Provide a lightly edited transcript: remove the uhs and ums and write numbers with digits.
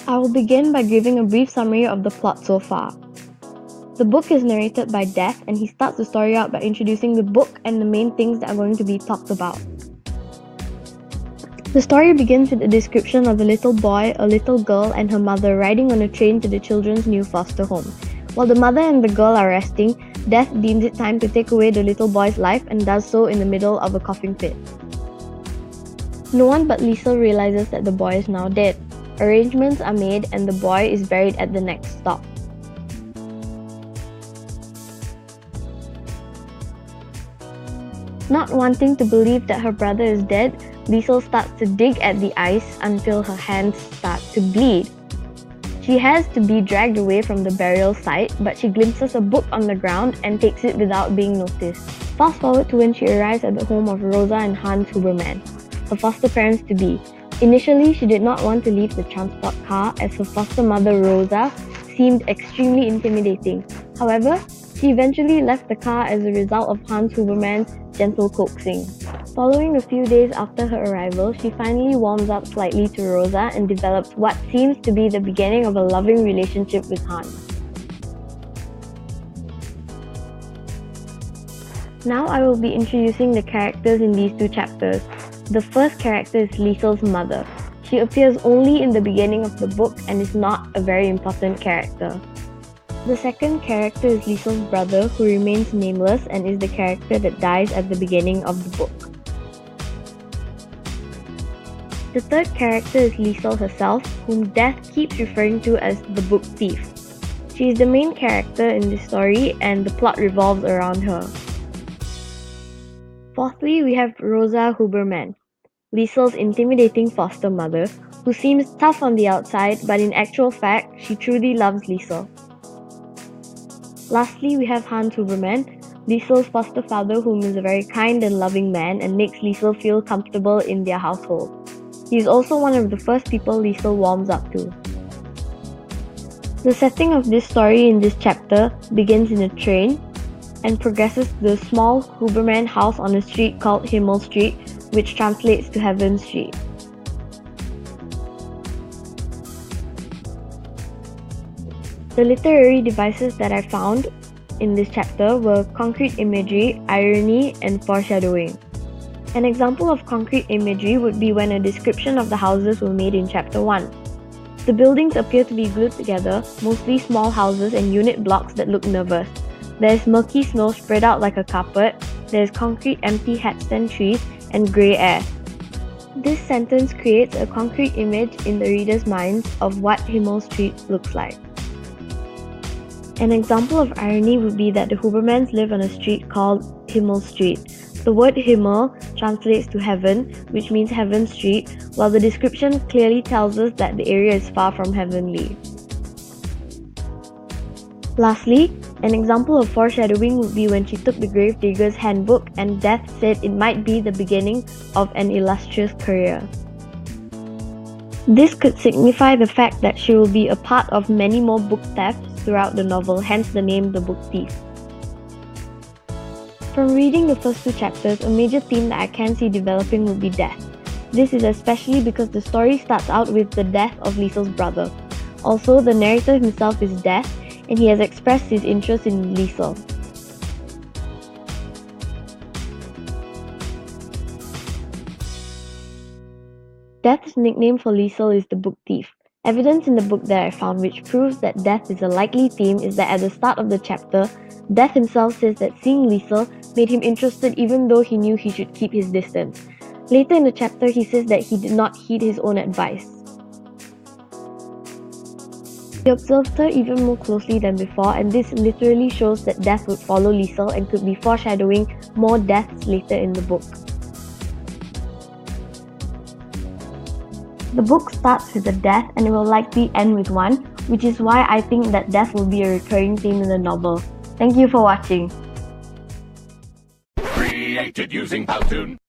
I will begin by giving a brief summary of the plot so far. The book is narrated by Death, and he starts the story out by introducing the book and the main things that are going to be talked about. The story begins with a description of a little boy, a little girl, and her mother riding on a train to the children's new foster home. While the mother and the girl are resting, Death deems it time to take away the little boy's life and does so in the middle of a coughing fit. No one but Liesl realizes that the boy is now dead. Arrangements are made and the boy is buried at the next stop. Not wanting to believe that her brother is dead, Liesl starts to dig at the ice until her hands start to bleed. She has to be dragged away from the burial site, but she glimpses a book on the ground and takes it without being noticed. Fast forward to when she arrives at the home of Rosa and Hans Huberman, her foster parents-to-be. Initially, she did not want to leave the transport car as her foster mother Rosa seemed extremely intimidating. However, she eventually left the car as a result of Hans Huberman's gentle coaxing. Following a few days after her arrival, she finally warms up slightly to Rosa and develops what seems to be the beginning of a loving relationship with Hans. Now I will be introducing the characters in these two chapters. The first character is Liesl's mother. She appears only in the beginning of the book and is not a very important character. The second character is Liesl's brother, who remains nameless and is the character that dies at the beginning of the book. The third character is Liesl herself, whom Death keeps referring to as the book thief. She is the main character in this story and the plot revolves around her. Fourthly, we have Rosa Huberman, Liesl's intimidating foster mother, who seems tough on the outside, but in actual fact, she truly loves Liesl. Lastly, we have Hans Huberman, Liesl's foster father, whom is a very kind and loving man and makes Liesl feel comfortable in their household. He is also one of the first people Liesl warms up to. The setting of this story in this chapter begins in a train and progresses to the small Huberman house on a street called Himmel Street, which translates to Heaven Street. The literary devices that I found in this chapter were concrete imagery, irony, and foreshadowing. An example of concrete imagery would be when a description of the houses were made in chapter 1. The buildings appear to be glued together, mostly small houses and unit blocks that look nervous. There is murky snow spread out like a carpet, there is concrete empty hatstand trees, and grey air. This sentence creates a concrete image in the reader's minds of what Himmel Street looks like. An example of irony would be that the Hubermans live on a street called Himmel Street. The word Himmel translates to heaven, which means Heaven Street, while the description clearly tells us that the area is far from heavenly. Lastly, an example of foreshadowing would be when she took the Gravedigger's handbook and Death said it might be the beginning of an illustrious career. This could signify the fact that she will be a part of many more book thefts throughout the novel, hence the name The Book Thief. From reading the first two chapters, a major theme that I can see developing would be death. This is especially because the story starts out with the death of Liesl's brother. Also, the narrator himself is Death, and he has expressed his interest in Liesl. Death's nickname for Liesl is the Book Thief. Evidence in the book that I found which proves that death is a likely theme is that at the start of the chapter, Death himself says that seeing Liesl made him interested even though he knew he should keep his distance. Later in the chapter, he says that he did not heed his own advice. He observed her even more closely than before, and this literally shows that Death would follow Liesl and could be foreshadowing more deaths later in the book. The book starts with a death and it will likely end with one, which is why I think that death will be a recurring theme in the novel. Thank you for watching. Created using Powtoon.